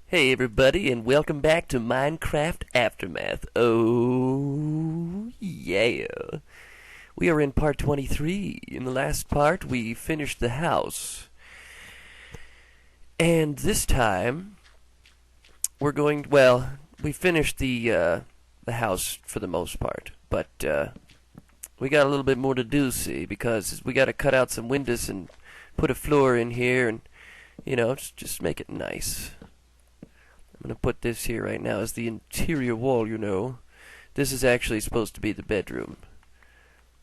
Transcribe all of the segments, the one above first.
Hey everybody, and welcome back to Minecraft Aftermath. Oh, yeah. We are in part 23. In the last part, we finished the house. And this time, we're going, well, we finished the house for the most part. But, we got a little bit more to do, see, because we got to cut out some windows and put a floor in here and, you know, just make it nice. I'm going to put this here right now as the interior wall, you know. This is actually supposed to be the bedroom.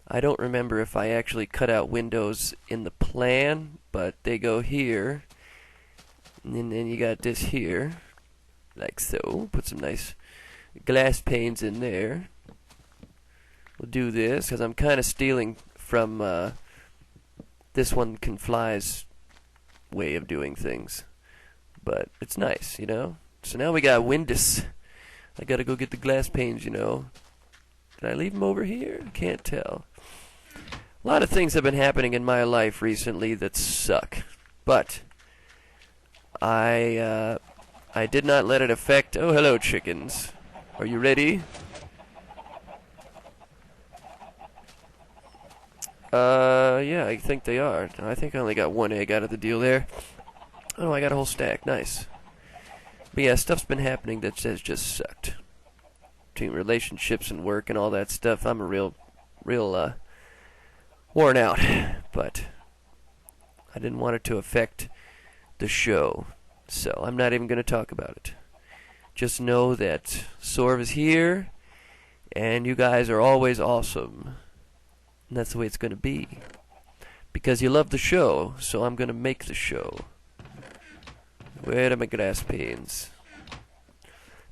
I don't remember if I actually cut out windows in the plan, but they go here. And then you got this here, like so. Put some nice glass panes in there. We'll do this, because I'm kind of stealing from this one can fly's way of doing things. But it's nice, you know. So now we got windows. I gotta go get the glass panes, you know. Did I leave them over here? I can't tell. A lot of things have been happening in my life recently that suck. But I did not let it affect... Oh, hello, chickens. Are you ready? Yeah, I think they are. I think I only got one egg out of the deal there. Oh, I got a whole stack. Nice. But yeah, stuff's been happening that has just sucked. Between relationships and work and all that stuff, I'm a real worn out. But I didn't want it to affect the show, so I'm not even going to talk about it. Just know that Sorv is here, and you guys are always awesome. And that's the way it's going to be. Because you love the show, so I'm going to make the show. Where are my glass panes?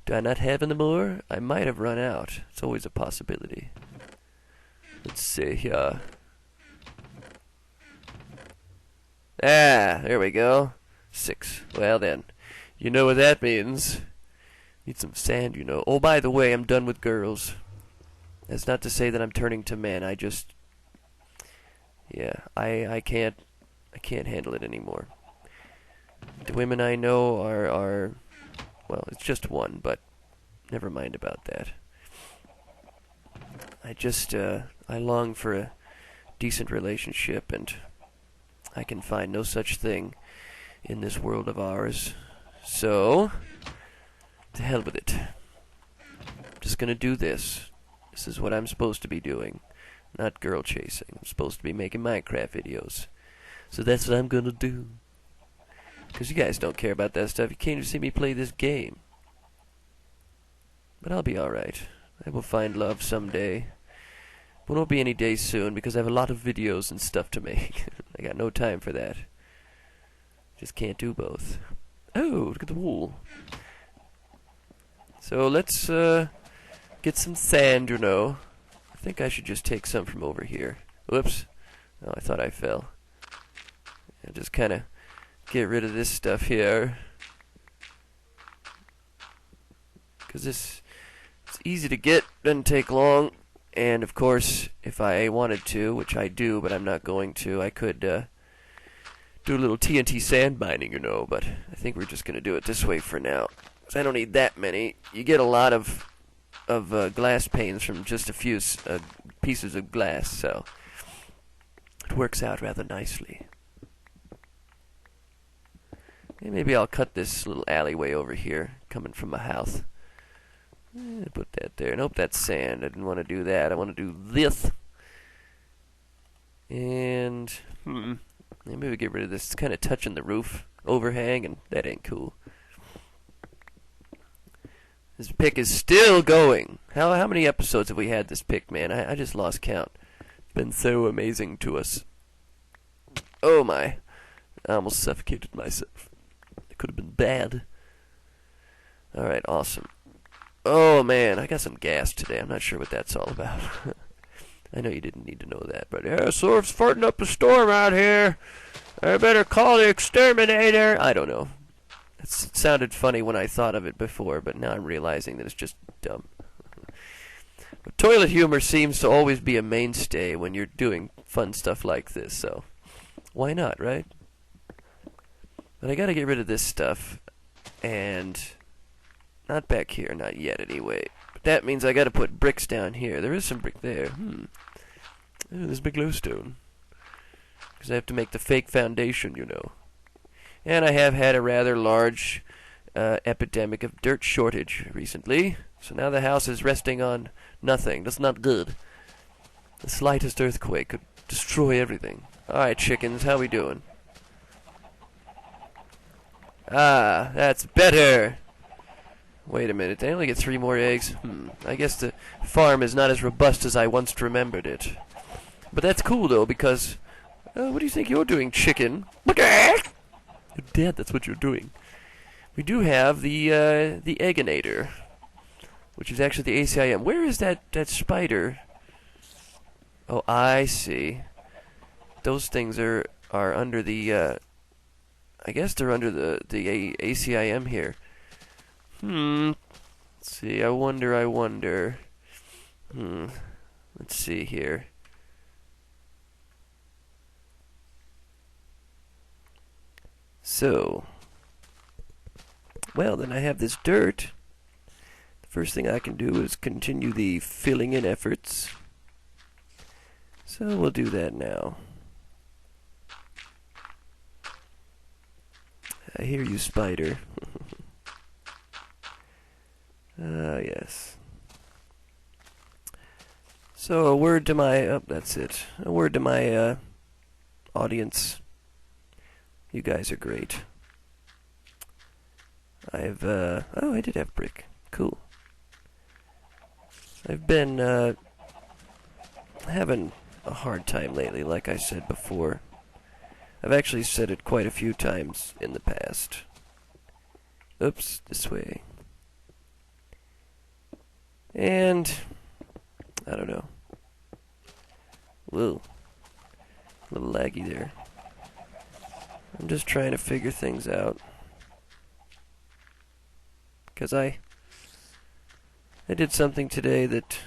Do I not have any more? I might have run out. It's always a possibility. Let's see here. Ah, there we go. 6. Well then, you know what that means. Need some sand, you know. Oh, by the way, I'm done with girls. That's not to say that I'm turning to men. I just... Yeah, I can't handle it anymore. The women I know are, well, it's just one, but never mind about that. I long for a decent relationship, and I can find no such thing in this world of ours. So, to hell with it. I'm just gonna do this. This is what I'm supposed to be doing. Not girl chasing. I'm supposed to be making Minecraft videos. So that's what I'm gonna do. Because you guys don't care about that stuff. You can't even see me play this game. But I'll be alright. I will find love someday. But it won't be any day soon because I have a lot of videos and stuff to make. I got no time for that. Just can't do both. Oh, look at the wool. So let's get some sand, you know. I think I should just take some from over here. Whoops. Oh, I thought I fell. I'll just kind of get rid of this stuff here, because it's easy to get, doesn't take long, and of course if I wanted to, which I do but I'm not going to, I could do a little TNT sand mining, you know, but I think we're just going to do it this way for now, because I don't need that many. You get a lot of glass panes from just a few pieces of glass, so it works out rather nicely. Maybe I'll cut this little alleyway over here, coming from my house. Put that there. Nope, that's sand. I didn't want to do that. I want to do this. And, maybe we get rid of this. It's kind of touching the roof overhang, and that ain't cool. This pick is still going. How many episodes have we had this pick, man? I just lost count. It's been so amazing to us. Oh my. I almost suffocated myself. Could have been bad. Alright, awesome. Oh man, I got some gas today. I'm not sure what that's all about. I know you didn't need to know that, but yeah, Sorv's farting up a storm out here. I better call the exterminator. I don't know. It sounded funny when I thought of it before, but now I'm realizing that it's just dumb. But toilet humor seems to always be a mainstay when you're doing fun stuff like this, so why not, right? But I gotta get rid of this stuff. And not back here, not yet anyway. But that means I gotta put bricks down here. There is some brick there. Oh, there's big glowstone. Because I have to make the fake foundation, you know. And I have had a rather large epidemic of dirt shortage recently. So now the house is resting on nothing. That's not good. The slightest earthquake could destroy everything. Alright, chickens, how we doing? Ah, that's better! Wait a minute, they only get 3 more eggs? I guess the farm is not as robust as I once remembered it. But that's cool, though, because... what do you think you're doing, chicken? You're dead, that's what you're doing. We do have the Egginator, which is actually the ACIM. Where is that spider? Oh, I see. Those things are under the, I guess they're under the ACIM here. Let's see, I wonder. Let's see here. So, well, then I have this dirt. The first thing I can do is continue the filling in efforts. So we'll do that now. I hear you, spider. Ah, yes. So a word to my... Oh, that's it. A word to my audience. You guys are great. I've... Oh, I did have brick. Cool. I've been having a hard time lately, like I said before. I've actually said it quite a few times in the past. Oops, this way. And... I don't know. Whoa. A little laggy there. I'm just trying to figure things out. Because I did something today that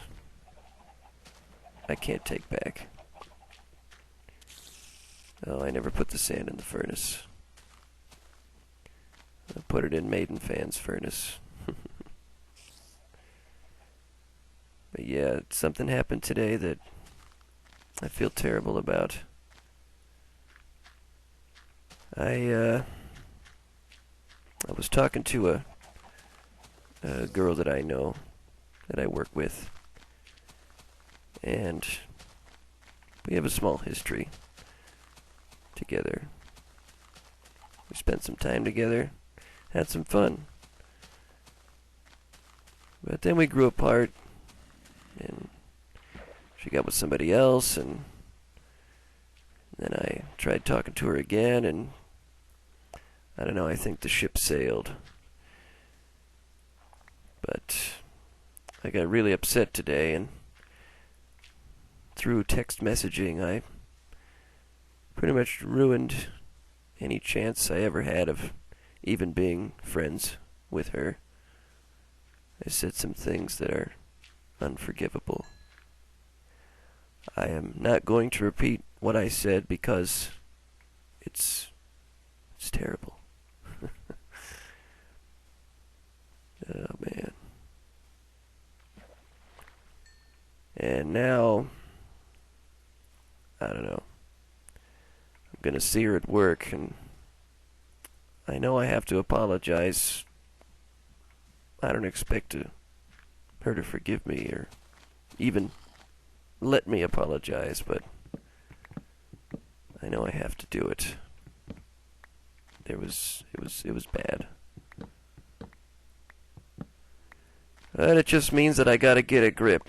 I can't take back. Oh, I never put the sand in the furnace. I put it in Maiden Fan's furnace. But yeah, something happened today that I feel terrible about. I was talking to a girl that I know, that I work with, and we have a small history together. We spent some time together, had some fun, but then we grew apart, and she got with somebody else, and then I tried talking to her again, and I don't know, I think the ship sailed. But I got really upset today, and through text messaging I pretty much ruined any chance I ever had of even being friends with her. I said some things that are unforgivable. I am not going to repeat what I said because it's terrible. Oh, man. And now, I don't know. I'm gonna see her at work, and I know I have to apologize. I don't expect her to forgive me or even let me apologize, but I know I have to do it. It was bad. But it just means that I gotta get a grip.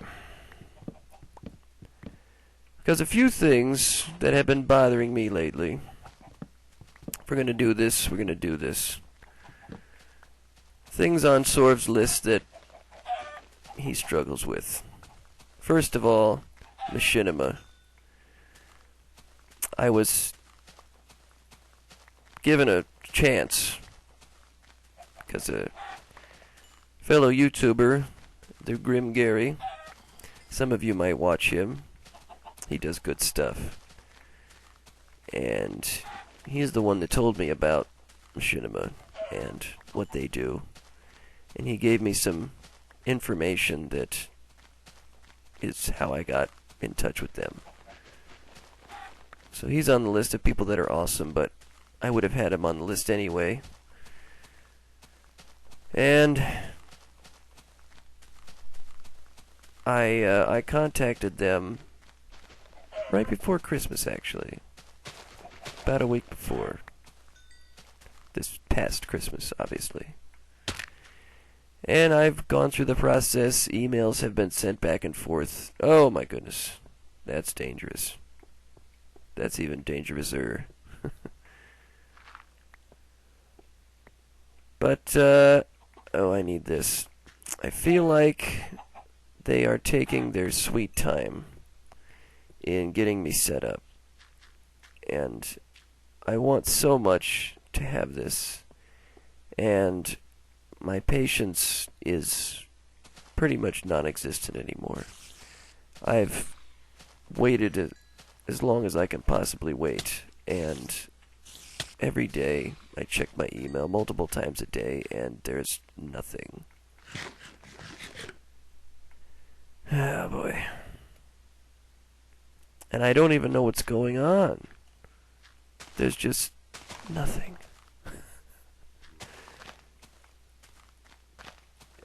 Because a few things that have been bothering me lately. If we're gonna do this, we're gonna do this. Things on Sorv's list that he struggles with. First of all, machinima. I was given a chance because a fellow YouTuber, the Grim Gary, some of you might watch him. He does good stuff. And he's the one that told me about machinima. and what they do. And he gave me some information that is how I got in touch with them. So he's on the list of people that are awesome, but I would have had him on the list anyway. And I contacted them right before Christmas, actually. About a week before. This past Christmas, obviously. And I've gone through the process. Emails have been sent back and forth. Oh my goodness. That's dangerous. That's even dangerous-er. But, oh, I need this. I feel like they are taking their sweet time in getting me set up. And I want so much to have this. And my patience is pretty much non-existent anymore. I've waited as long as I can possibly wait, and every day I check my email multiple times a day, and there's nothing. Oh boy. And I don't even know what's going on. There's just nothing.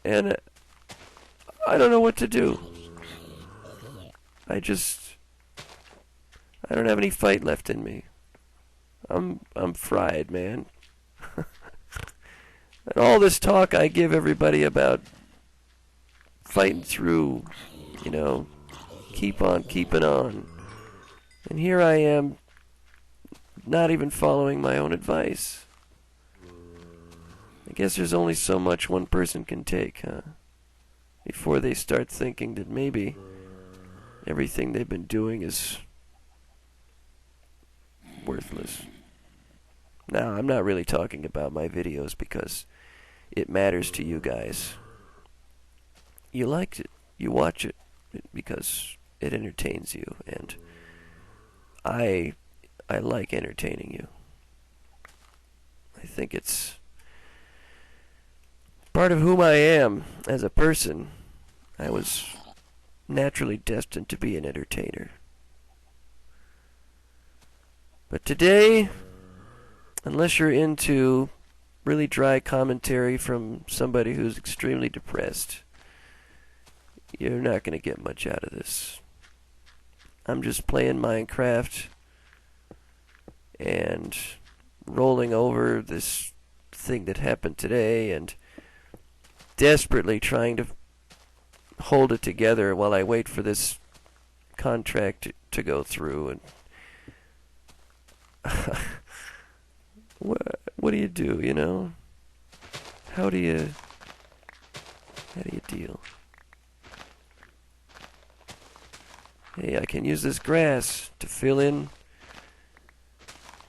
And I don't know what to do. I don't have any fight left in me. I'm fried, man. And all this talk I give everybody about fighting through, you know, keep on keeping on. And here I am, not even following my own advice. I guess there's only so much one person can take, huh? Before they start thinking that maybe everything they've been doing is worthless. Now, I'm not really talking about my videos because it matters to you guys. You like it, you watch it because it entertains you, and I like entertaining you. I think it's part of whom I am as a person. I was naturally destined to be an entertainer. But today, unless you're into really dry commentary from somebody who's extremely depressed, you're not going to get much out of this. I'm just playing Minecraft and rolling over this thing that happened today and desperately trying to hold it together while I wait for this contract to go through. And what do you do, you know? How do you deal? Hey, I can use this grass to fill in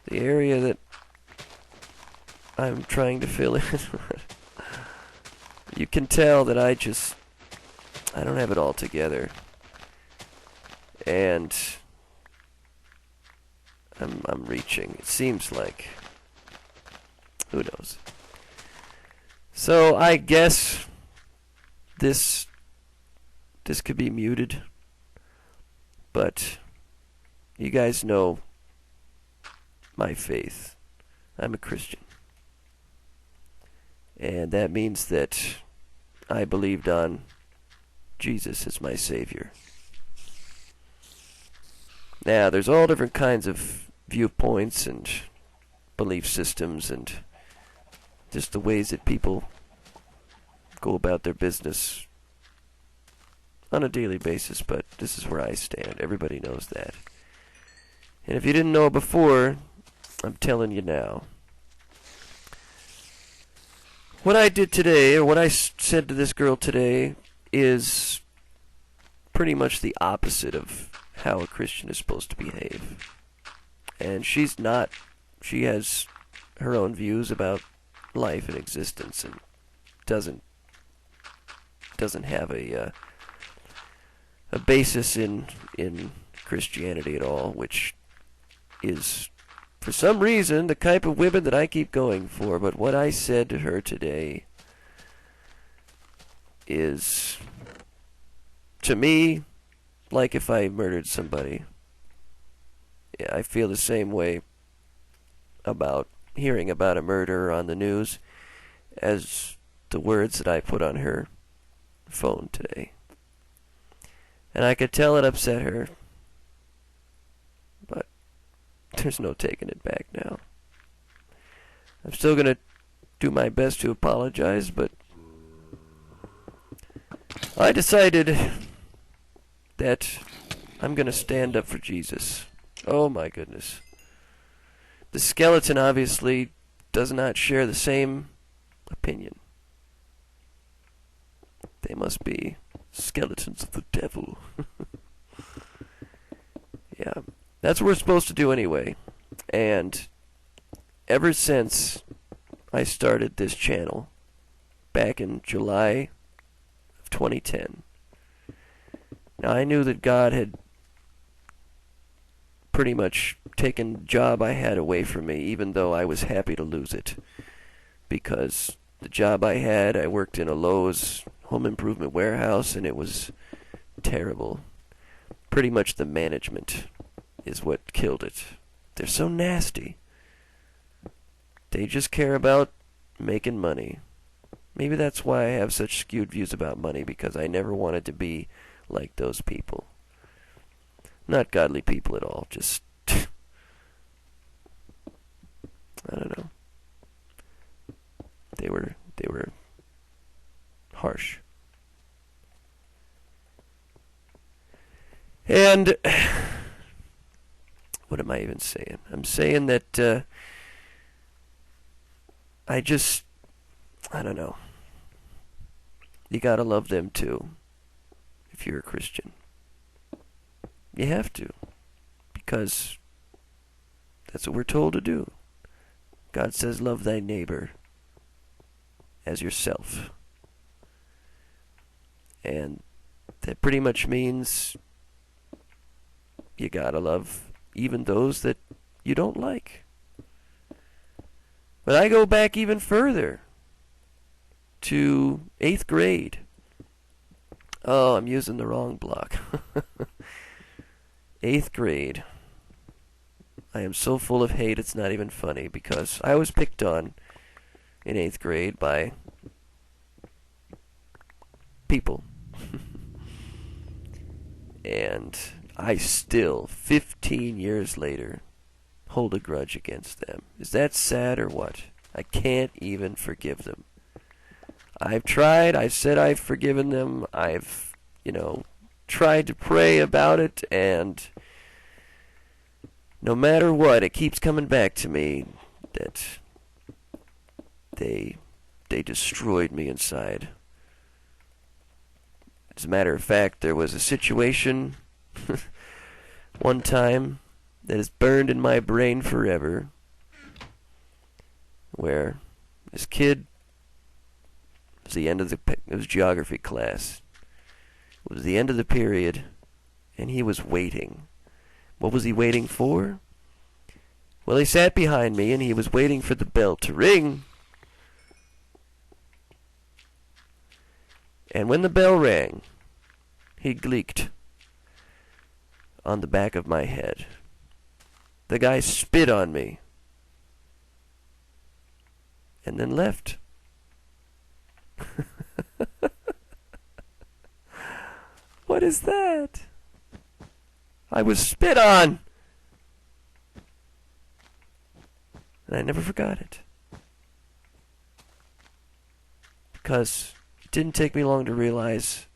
the area that I'm trying to fill in. You can tell that I don't have it all together. And I'm reaching. It seems like. Who knows? So I guess this could be muted. But you guys know my faith. I'm a Christian. And that means that I believed on Jesus as my Savior. Now, there's all different kinds of viewpoints and belief systems and just the ways that people go about their business on a daily basis, but this is where I stand. Everybody knows that. And if you didn't know it before, I'm telling you now. What I did today, or what I said to this girl today, is pretty much the opposite of how a Christian is supposed to behave. And she's not. She has her own views about life and existence, and doesn't have a basis in Christianity at all, which is for some reason, the type of women that I keep going for. But what I said to her today is, to me, like if I murdered somebody. Yeah, I feel the same way about hearing about a murder on the news as the words that I put on her phone today. And I could tell it upset her, but there's no taking it back now. I'm still going to do my best to apologize, but I decided that I'm going to stand up for Jesus. Oh my goodness. The skeleton obviously does not share the same opinion. They must be skeletons of the devil. Yeah, that's what we're supposed to do anyway. And ever since I started this channel back in July of 2010, now I knew that God had pretty much taken the job I had away from me, even though I was happy to lose it. Because the job I had, I worked in a Lowe's home improvement warehouse, and it was terrible. Pretty much the management is what killed it. They're so nasty. They just care about making money. Maybe that's why I have such skewed views about money, because I never wanted to be like those people. Not godly people at all, just I don't know. They were harsh. And what am I even saying? I'm saying that I don't know. You gotta love them too, if you're a Christian. You have to, because that's what we're told to do. God says, love thy neighbor as yourself. And that pretty much means you gotta love even those that you don't like. But I go back even further, to 8th grade. Oh, I'm using the wrong block. 8th grade. I am so full of hate, it's not even funny, because I was picked on in 8th grade by people. And I still, 15 years later, hold a grudge against them. Is that sad or what? I can't even forgive them. I've tried, I've said I've forgiven them, I've, tried to pray about it, and no matter what, it keeps coming back to me that they destroyed me inside. As a matter of fact, there was a situation one time that is burned in my brain forever, where this kid, it was the end of it was geography class. It was the end of the period, and he was waiting. What was he waiting for? Well, he sat behind me, and he was waiting for the bell to ring. And when the bell rang, he gleeked on the back of my head. The guy spit on me, and then left. What is that? I was spit on! And I never forgot it. Because it didn't take me long to realize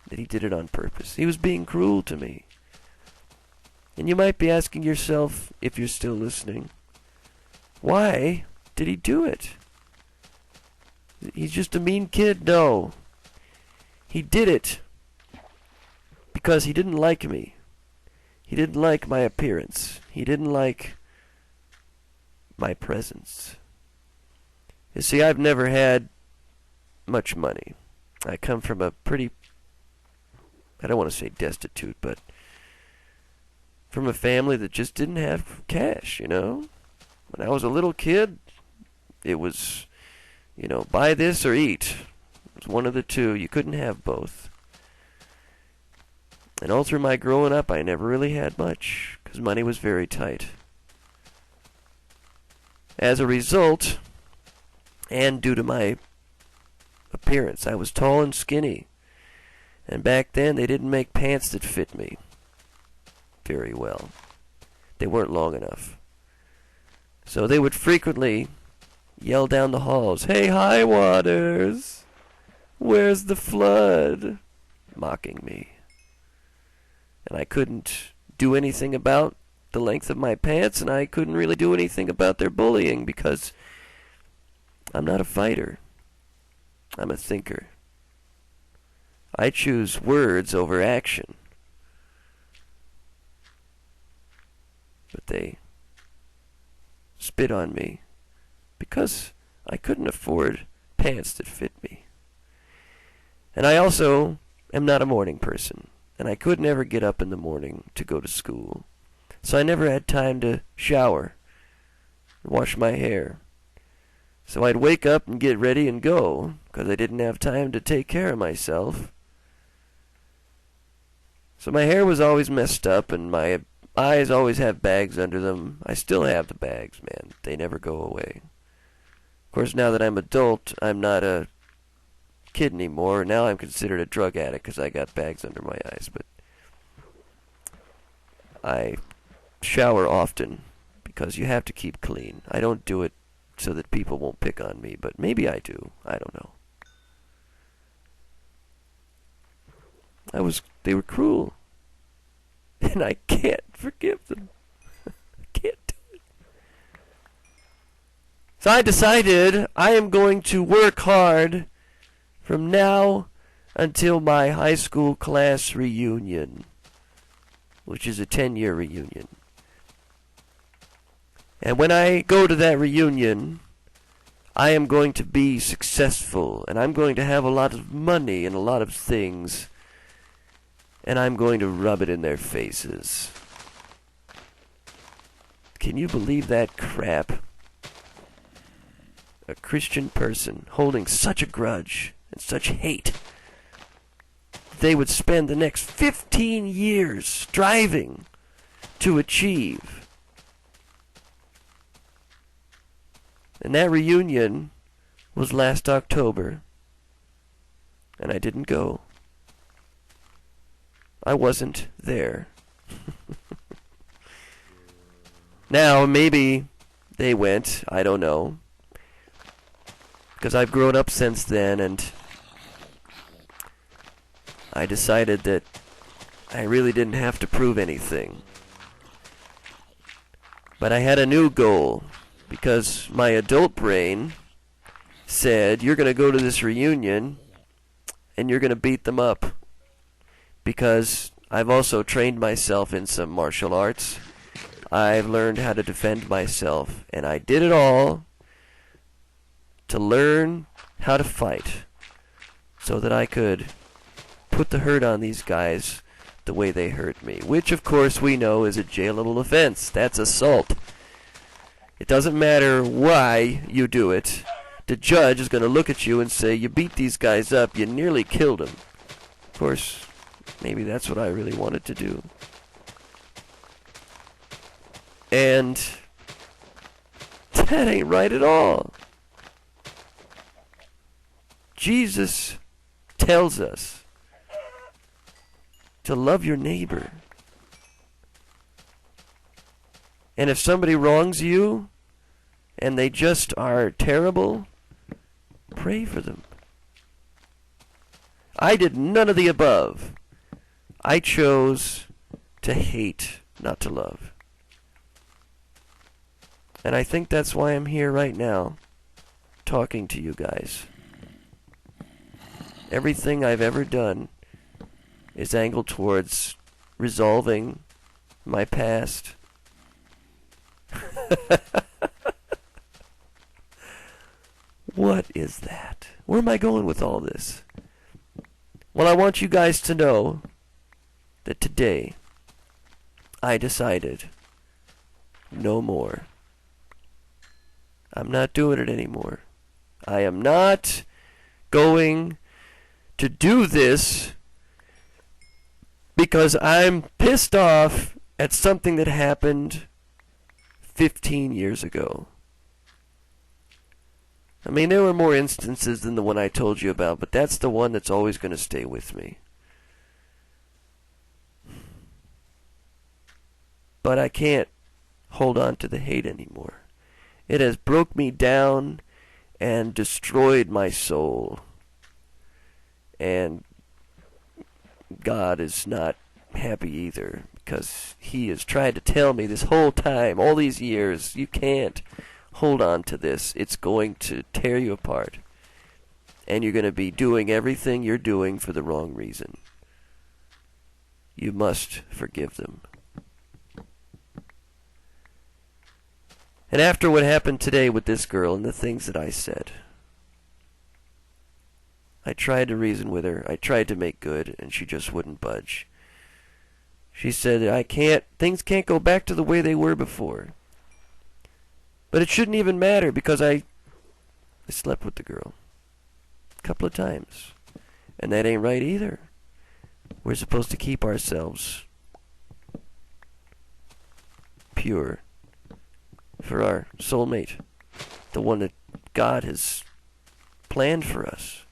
that he did it on purpose. He was being cruel to me. And you might be asking yourself, if you're still listening, why did he do it? He's just a mean kid? No. He did it because he didn't like me. He didn't like my appearance. He didn't like my presence. You see, I've never had much money. I come from a pretty, I don't want to say destitute, but from a family that just didn't have cash, you know? When I was a little kid, it was, you know, buy this or eat. It was one of the two. You couldn't have both. And all through my growing up, I never really had much, because money was very tight. As a result, and due to my appearance, I was tall and skinny. And back then, they didn't make pants that fit me very well. They weren't long enough. So they would frequently yell down the halls, "Hey, high waters, where's the flood?" Mocking me. And I couldn't do anything about the length of my pants, and I couldn't really do anything about their bullying because I'm not a fighter. I'm a thinker. I choose words over action. But they spit on me because I couldn't afford pants that fit me. And I also am not a morning person, and I could never get up in the morning to go to school. So I never had time to shower and wash my hair. So I'd wake up and get ready and go, because I didn't have time to take care of myself. So my hair was always messed up, and my eyes always have bags under them. I still have the bags, man. They never go away. Of course, now that I'm adult, I'm not a kid anymore. Now I'm considered a drug addict because I got bags under my eyes. But I shower often because you have to keep clean. I don't do it so that people won't pick on me, but maybe I do. I don't know. They were cruel. And I can't forgive them. I can't do it. So I decided I am going to work hard from now until my high school class reunion, which is a 10-year reunion. And when I go to that reunion, I am going to be successful, and I'm going to have a lot of money and a lot of things, and I'm going to rub it in their faces. Can you believe that crap? A Christian person holding such a grudge and such hate. They would spend the next 15 years striving to achieve. And that reunion was last October, and I didn't go. I wasn't there. Now, maybe they went, I don't know, because I've grown up since then, and I decided that I really didn't have to prove anything. But I had a new goal, because my adult brain said, you're going to go to this reunion, and you're going to beat them up. Because I've also trained myself in some martial arts. I've learned how to defend myself, and I did it all to learn how to fight so that I could put the hurt on these guys the way they hurt me, which of course we know is a jailable offense. That's assault. It doesn't matter why you do it. The judge is going to look at you and say, you beat these guys up, you nearly killed them. Of course, maybe that's what I really wanted to do. And that ain't right at all. Jesus tells us to love your neighbor. And if somebody wrongs you and they just are terrible, pray for them. I did none of the above. I chose to hate, not to love. And I think that's why I'm here right now, talking to you guys. Everything I've ever done is angled towards resolving my past. What is that? Where am I going with all this? Well, I want you guys to know that today I decided, no more. I'm not doing it anymore. I am not going to do this because I'm pissed off at something that happened 15 years ago. I mean, there were more instances than the one I told you about, but that's the one that's always going to stay with me. But I can't hold on to the hate anymore. It has broke me down and destroyed my soul. And God is not happy either, because He has tried to tell me this whole time, all these years, you can't hold on to this. It's going to tear you apart. And you're going to be doing everything you're doing for the wrong reason. You must forgive them. And after what happened today with this girl and the things that I said, I tried to reason with her. I tried to make good, and she just wouldn't budge. She said, things can't go back to the way they were before. But it shouldn't even matter, because I slept with the girl a couple of times. And that ain't right either. We're supposed to keep ourselves pure for our soulmate, the one that God has planned for us.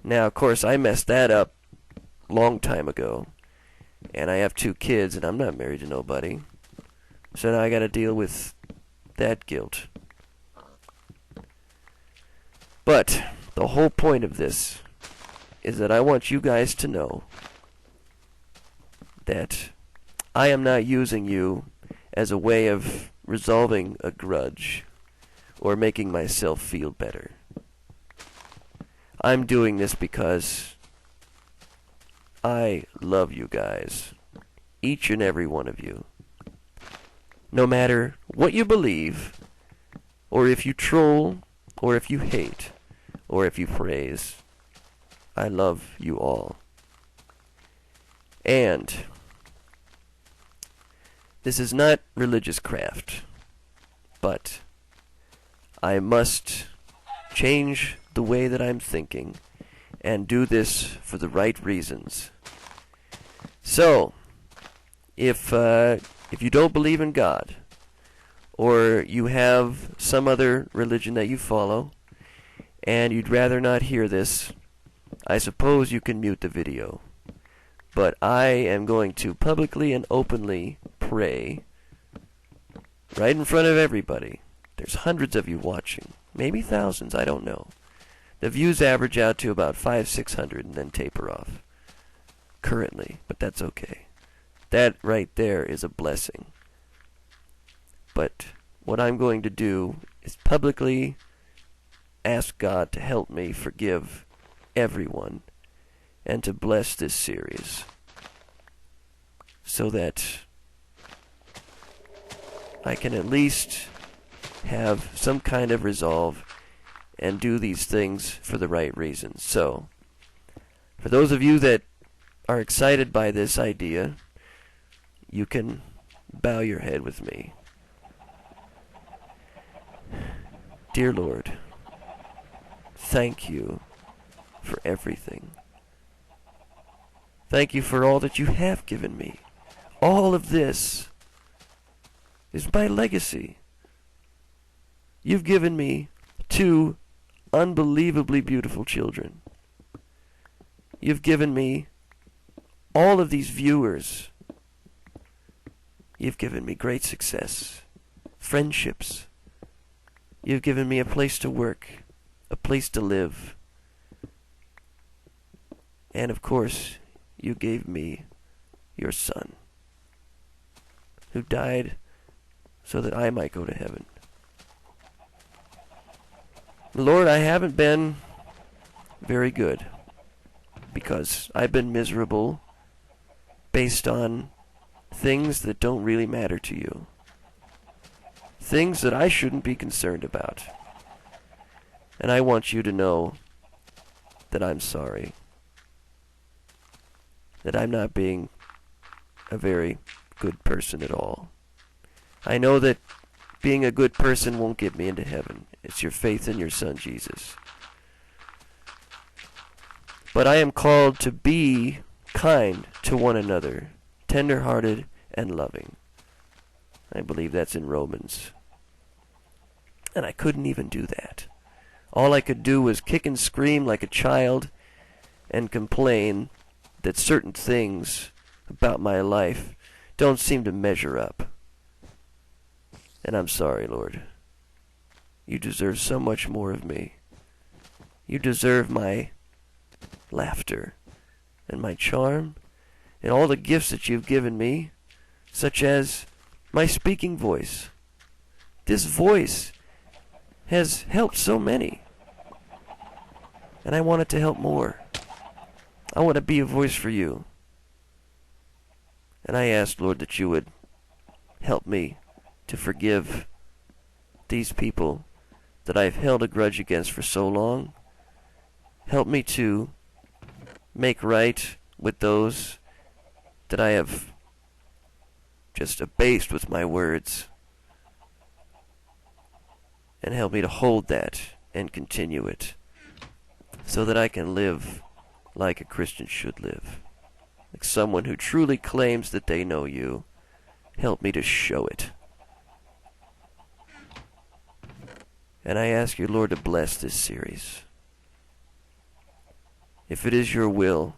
Now, of course, I messed that up a long time ago, and I have 2 kids, and I'm not married to nobody. So now I got to deal with that guilt. But the whole point of this is that I want you guys to know that I am not using you as a way of resolving a grudge or making myself feel better. I'm doing this because I love you guys, each and every one of you. No matter what you believe, or if you troll, or if you hate, or if you praise, I love you all. And this is not religious craft, but I must change the way that I'm thinking and do this for the right reasons. So, if you don't believe in God, or you have some other religion that you follow, and you'd rather not hear this, I suppose you can mute the video. But I am going to publicly and openly pray right in front of everybody. There's hundreds of you watching, maybe thousands, I don't know. The views average out to about 500-600 and then taper off currently, but that's okay. That right there is a blessing. But what I'm going to do is publicly ask God to help me forgive everyone and to bless this series so that I can at least have some kind of resolve and do these things for the right reasons. So, for those of you that are excited by this idea, you can bow your head with me. Dear Lord, thank you for everything. Thank you for all that you have given me. All of this is my legacy. You've given me 2 unbelievably beautiful children. You've given me all of these viewers. You've given me great success, friendships. You've given me a place to work, a place to live. And of course, you gave me your son, who died so that I might go to heaven. Lord, I haven't been very good because I've been miserable based on things that don't really matter to you. Things that I shouldn't be concerned about. And I want you to know that I'm sorry. That I'm not being a very good person at all. I know that being a good person won't get me into heaven. It's your faith in your Son, Jesus. But I am called to be kind to one another, tender-hearted and loving. I believe that's in Romans. And I couldn't even do that. All I could do was kick and scream like a child and complain that certain things about my life don't seem to measure up. And I'm sorry, Lord. You deserve so much more of me. You deserve my laughter and my charm and all the gifts that you've given me, such as my speaking voice. This voice has helped so many, and I want it to help more. I want to be a voice for you. And I ask, Lord, that you would help me to forgive these people that I've held a grudge against for so long. Help me to make right with those that I have just abased with my words. And help me to hold that and continue it, so that I can live like a Christian should live. Like someone who truly claims that they know you. Help me to show it. And I ask you, Lord, to bless this series. If it is your will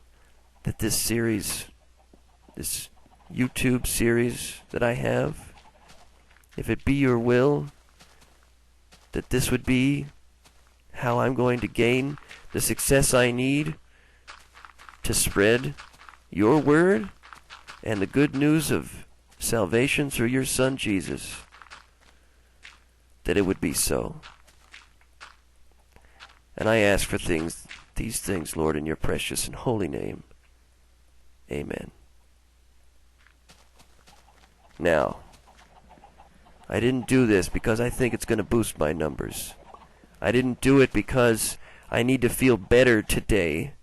that this series, this YouTube series that I have, if it be your will that this would be how I'm going to gain the success I need to spread your word and the good news of salvation through your Son Jesus, that it would be so. And I ask for these things, Lord, in your precious and holy name. Amen. Now, I didn't do this because I think it's going to boost my numbers. I didn't do it because I need to feel better today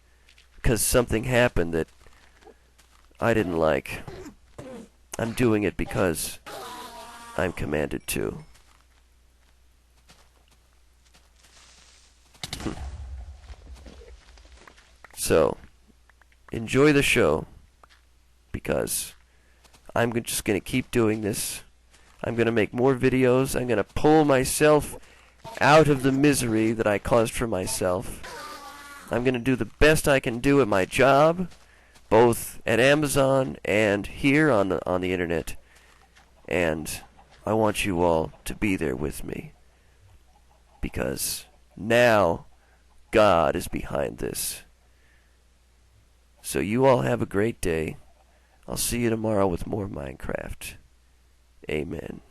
because something happened that I didn't like. I'm doing it because I'm commanded to. So, enjoy the show, because I'm just going to keep doing this. I'm going to make more videos. I'm going to pull myself out of the misery that I caused for myself. I'm going to do the best I can do at my job, both at Amazon and here on the internet. And I want you all to be there with me, because now God is behind this. So you all have a great day. I'll see you tomorrow with more Minecraft. Amen.